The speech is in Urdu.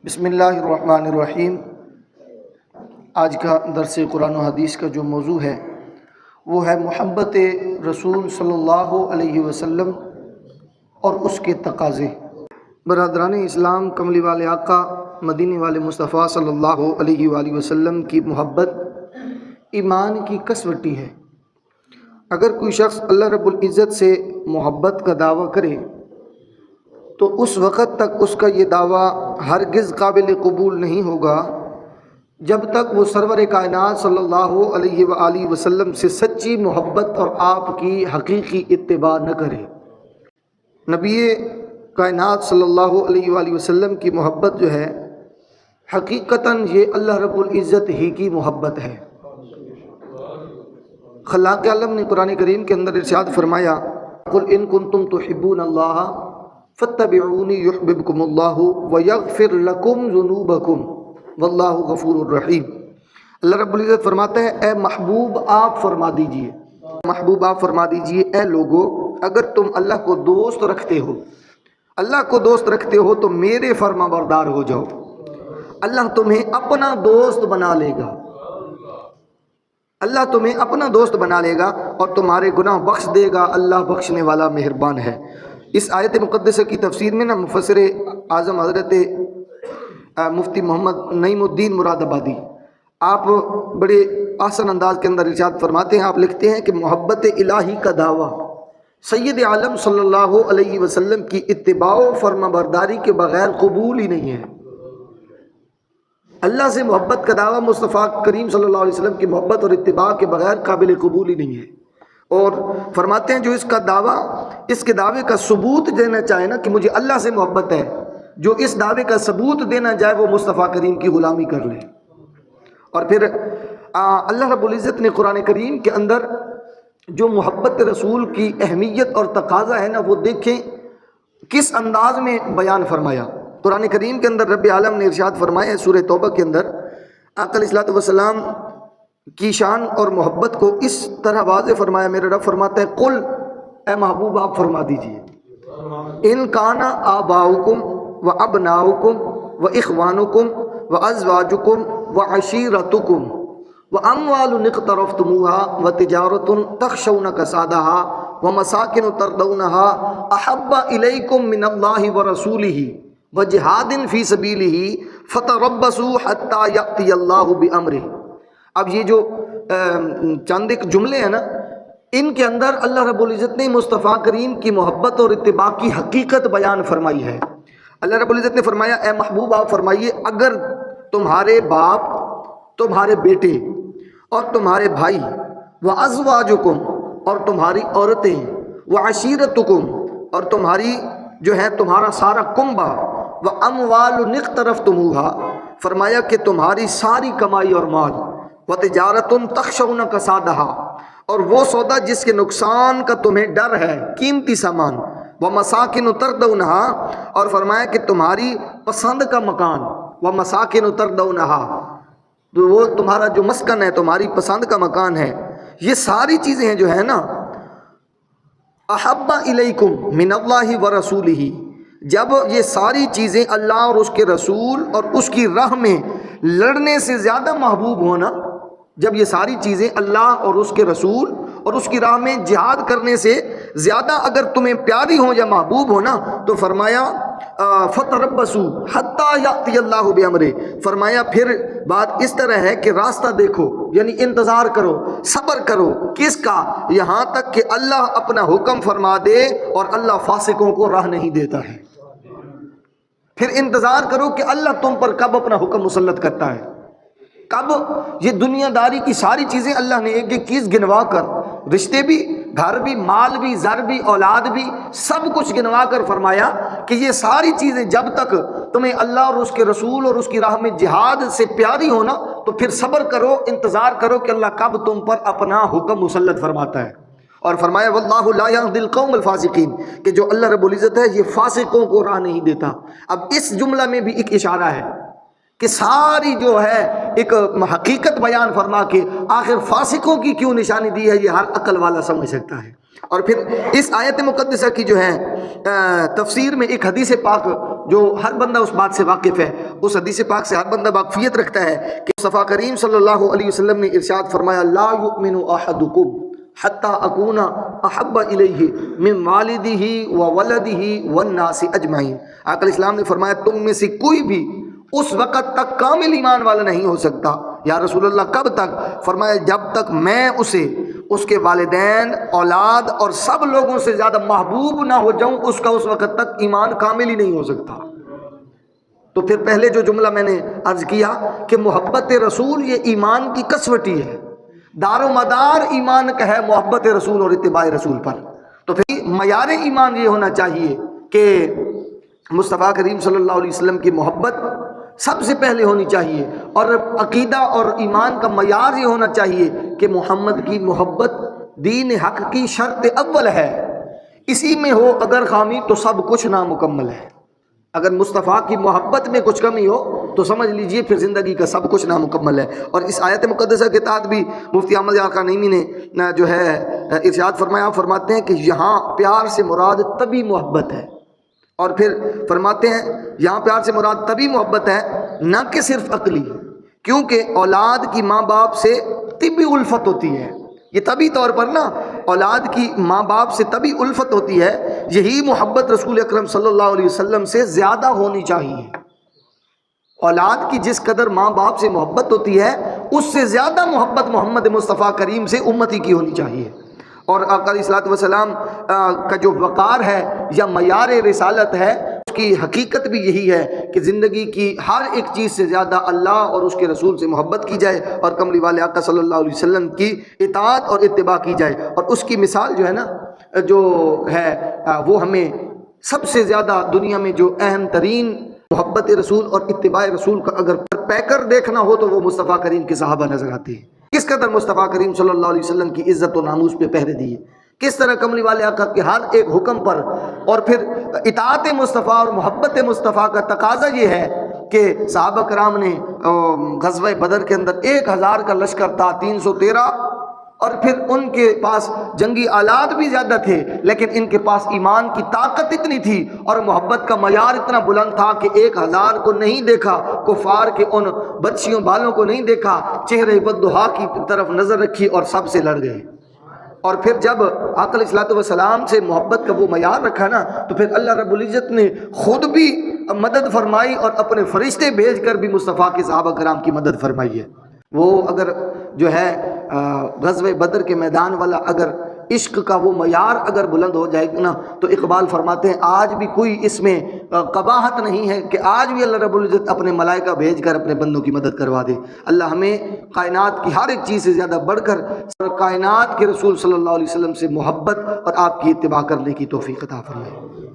بسم اللہ الرحمن الرحیم۔ آج کا درس قرآن و حدیث کا جو موضوع ہے وہ ہے محبت رسول صلی اللہ علیہ وسلم اور اس کے تقاضے۔ برادران اسلام، کملی والے آقا مدینے والے مصطفیٰ صلی اللہ علیہ وآلہ وسلم کی محبت ایمان کی کسوٹی ہے۔ اگر کوئی شخص اللہ رب العزت سے محبت کا دعویٰ کرے تو اس وقت تک اس کا یہ دعویٰ ہرگز قابل قبول نہیں ہوگا جب تک وہ سرور کائنات صلی اللہ علیہ وآلہ وسلم سے سچی محبت اور آپ کی حقیقی اتباع نہ کرے۔ نبی کائنات صلی اللہ علیہ وآلہ وسلم کی محبت جو ہے حقیقتاً یہ اللہ رب العزت ہی کی محبت ہے۔ خلاق عالم نے قرآن کریم کے اندر ارشاد فرمایا، قل ان کنتم تحبون اللہ فاتبعونی یحببکم اللہ ویغفر لکم ذنوبکم واللہ غفور الرحیم۔ اللہ رب العزت فرماتا ہے، اے محبوب آپ فرما دیجئے، محبوب آپ فرما دیجئے، اے لوگو اگر تم اللہ کو دوست رکھتے ہو، اللہ کو دوست رکھتے ہو تو میرے فرما بردار ہو جاؤ، اللہ تمہیں اپنا دوست بنا لے گا، اللہ تمہیں اپنا دوست بنا لے گا اور تمہارے گناہ بخش دے گا، اللہ بخشنے والا مہربان ہے۔ اس آیت مقدسہ کی تفسیر میں مفسر اعظم حضرت مفتی محمد نعیم الدین مراد آبادی آپ بڑے آسان انداز کے اندر ارشاد فرماتے ہیں، آپ لکھتے ہیں کہ محبت الہی کا دعویٰ سید عالم صلی اللہ علیہ وسلم کی اتباع و فرما برداری کے بغیر قبول ہی نہیں ہے۔ اللہ سے محبت کا دعویٰ مصطفیٰ کریم صلی اللہ علیہ وسلم کی محبت اور اتباع کے بغیر قابل قبول ہی نہیں ہے۔ اور فرماتے ہیں جو اس کا دعویٰ، اس کے دعوے کا ثبوت دینا چاہے نا کہ مجھے اللہ سے محبت ہے، جو اس دعوے کا ثبوت دینا جائے وہ مصطفیٰ کریم کی غلامی کر لے۔ اور پھر اللہ رب العزت نے قرآن کریم کے اندر جو محبت رسول کی اہمیت اور تقاضا ہے نا وہ دیکھیں کس انداز میں بیان فرمایا۔ قرآن کریم کے اندر رب عالم نے ارشاد فرمایا سورہ توبہ کے اندر، آقا علیہ الصلوۃ والسلام کی شان اور محبت کو اس طرح واضح فرمایا۔ میرا رب فرماتا ہے، قل اے محبوب آپ فرما دیجئے، ان کان آباؤکم و ابناؤکم و اخوانکم و ازواجکم و عشیرتکم و اموال اقترفتموها و تجارت تخشون کسادها و مساکن ترضونها احب الیکم من اللہ و رسولہ و جہاد فی سبیلہ فتربصوا حتی یأتی اللہ بامرہ۔ اب یہ جو چند ایک جملے ہیں نا، ان کے اندر اللہ رب العزت نے مصطفیٰ کریم کی محبت اور اتباع کی حقیقت بیان فرمائی ہے۔ اللہ رب العزت نے فرمایا، اے محبوب آپ فرمائیے اگر تمہارے باپ، تمہارے بیٹے اور تمہارے بھائی، وازواجکم اور تمہاری عورتیں، وعشیرتکم اور تمہاری جو ہے تمہارا سارا کنبہ، واموال اقترفتموها فرمایا کہ تمہاری ساری کمائی اور مال، وتجارت تخشون کسادها اور وہ سودا جس کے نقصان کا تمہیں ڈر ہے، قیمتی سامان، ومساکن ترضونها اور فرمایا کہ تمہاری پسند کا مکان، ومساکن ترضونها تو وہ تمہارا جو مسکن ہے، تمہاری پسند کا مکان ہے، یہ ساری چیزیں ہیں جو ہے نا، احب الیکم من اللہ و رسولہ، جب یہ ساری چیزیں اللہ اور اس کے رسول اور اس کی راہ میں لڑنے سے زیادہ محبوب ہونا، جب یہ ساری چیزیں اللہ اور اس کے رسول اور اس کی راہ میں جہاد کرنے سے زیادہ اگر تمہیں پیاری ہوں یا محبوب ہونا تو فرمایا فتربصوا حتی یأتی اللہ بامرہ، فرمایا پھر بات اس طرح ہے کہ راستہ دیکھو، یعنی انتظار کرو، صبر کرو، کس کا؟ یہاں تک کہ اللہ اپنا حکم فرما دے، اور اللہ فاسقوں کو راہ نہیں دیتا ہے۔ پھر انتظار کرو کہ اللہ تم پر کب اپنا حکم مسلط کرتا ہے، کب یہ دنیا داری کی ساری چیزیں اللہ نے ایک ایک چیز گنوا کر، رشتے بھی، گھر بھی، مال بھی، زر بھی، اولاد بھی، سب کچھ گنوا کر فرمایا کہ یہ ساری چیزیں جب تک تمہیں اللہ اور اس کے رسول اور اس کی راہ میں جہاد سے پیاری ہونا تو پھر صبر کرو، انتظار کرو کہ اللہ کب تم پر اپنا حکم مسلط فرماتا ہے۔ اور فرمایا واللہ لا یہدی القوم الفاسقین، کہ جو اللہ رب العزت ہے یہ فاسقوں کو راہ نہیں دیتا۔ اب اس جملہ میں بھی ایک اشارہ ہے کہ ساری جو ہے ایک حقیقت بیان فرما کے آخر فاسقوں کی کیوں نشانی دی ہے، یہ ہر عقل والا سمجھ سکتا ہے۔ اور پھر اس آیت مقدسہ کی جو ہے تفسیر میں ایک حدیث پاک جو ہر بندہ اس بات سے واقف ہے، اس حدیث پاک سے ہر بندہ واقفیت رکھتا ہے کہ مصطفیٰ کریم صلی اللہ علیہ وسلم نے ارشاد فرمایا لا یؤمن احدکم حتی اکون احب الیہ من والدہ وولدہ والناس اجمعین۔ آقا علیہ السلام نے فرمایا تم میں سے کوئی بھی اس وقت تک کامل ایمان والا نہیں ہو سکتا۔ یا رسول اللہ کب تک؟ فرمایا جب تک میں اسے اس کے والدین، اولاد اور سب لوگوں سے زیادہ محبوب نہ ہو جاؤں، اس کا اس وقت تک ایمان کامل ہی نہیں ہو سکتا۔ تو پھر پہلے جو جملہ میں نے عرض کیا کہ محبت رسول یہ ایمان کی کسوٹی ہے، دار و مدار ایمان کا ہے محبت رسول اور اتباع رسول پر۔ تو پھر معیار ایمان یہ ہونا چاہیے کہ مصطفیٰ کریم صلی اللہ علیہ وسلم کی محبت سب سے پہلے ہونی چاہیے، اور عقیدہ اور ایمان کا معیار یہ ہونا چاہیے کہ محمد کی محبت دین حق کی شرط اول ہے، اسی میں ہو اگر خامی تو سب کچھ نامکمل ہے۔ اگر مصطفیٰ کی محبت میں کچھ کمی ہو تو سمجھ لیجئے پھر زندگی کا سب کچھ نامکمل ہے۔ اور اس آیت مقدسہ کے تحت بھی مفتی احمد یار خان نعیمی نے جو ہے ارشاد فرمایا، فرماتے ہیں کہ یہاں پیار سے مراد طبی محبت ہے، اور پھر فرماتے ہیں یہاں پیار سے مراد طبی محبت ہے نہ کہ صرف عقلی، کیونکہ اولاد کی ماں باپ سے طبی الفت ہوتی ہے۔ یہ طبی طور پر نا اولاد کی ماں باپ سے طبی الفت ہوتی ہے، یہی محبت رسول اکرم صلی اللہ علیہ وسلم سے زیادہ ہونی چاہیے۔ اولاد کی جس قدر ماں باپ سے محبت ہوتی ہے اس سے زیادہ محبت محمد مصطفیٰ کریم سے امتی کی ہونی چاہیے۔ اور آقا علیہ الصلوۃ والسلام کا جو وقار ہے یا معیار رسالت ہے، اس کی حقیقت بھی یہی ہے کہ زندگی کی ہر ایک چیز سے زیادہ اللہ اور اس کے رسول سے محبت کی جائے، اور کملی والے آقا صلی اللہ علیہ وسلم کی اطاعت اور اتباع کی جائے۔ اور اس کی مثال جو ہے نا جو ہے وہ ہمیں سب سے زیادہ دنیا میں جو اہم ترین محبت رسول اور اتباع رسول کا اگر پیکر دیکھنا ہو تو وہ مصطفیٰ کریم کے صحابہ نظر آتے ہیں۔ کس قدر مصطفیٰ کریم صلی اللہ علیہ وسلم کی عزت و ناموس پہ پہرے دیے، کس طرح کملی والے آقا کے ہر ایک حکم پر، اور پھر اطاعت مصطفیٰ اور محبت مصطفیٰ کا تقاضا یہ ہے کہ صحابہ کرام نے غزوہ بدر کے اندر 1000 کا لشکر تھا، 313، اور پھر ان کے پاس جنگی آلات بھی زیادہ تھے، لیکن ان کے پاس ایمان کی طاقت اتنی تھی اور محبت کا معیار اتنا بلند تھا کہ 1000 کو نہیں دیکھا، کفار کے ان بچیوں بالوں کو نہیں دیکھا، چہرے بددہا کی طرف نظر رکھی اور سب سے لڑ گئے۔ اور پھر جب آقا علیہ الصلوۃ والسلام سے محبت کا وہ معیار رکھا نا تو پھر اللہ رب العزت نے خود بھی مدد فرمائی اور اپنے فرشتے بھیج کر بھی مصطفیٰ کے صحابہ کرام کی مدد فرمائی ہے۔ وہ اگر جو ہے غزوہ بدر کے میدان والا اگر عشق کا وہ معیار اگر بلند ہو جائے گا نا تو اقبال فرماتے ہیں آج بھی کوئی اس میں قباحت نہیں ہے کہ آج بھی اللہ رب العزت اپنے ملائکہ بھیج کر اپنے بندوں کی مدد کروا دے۔ اللہ ہمیں کائنات کی ہر ایک چیز سے زیادہ بڑھ کر کائنات کے رسول صلی اللہ علیہ وسلم سے محبت اور آپ کی اتباع کرنے کی توفیق عطا فرمائے۔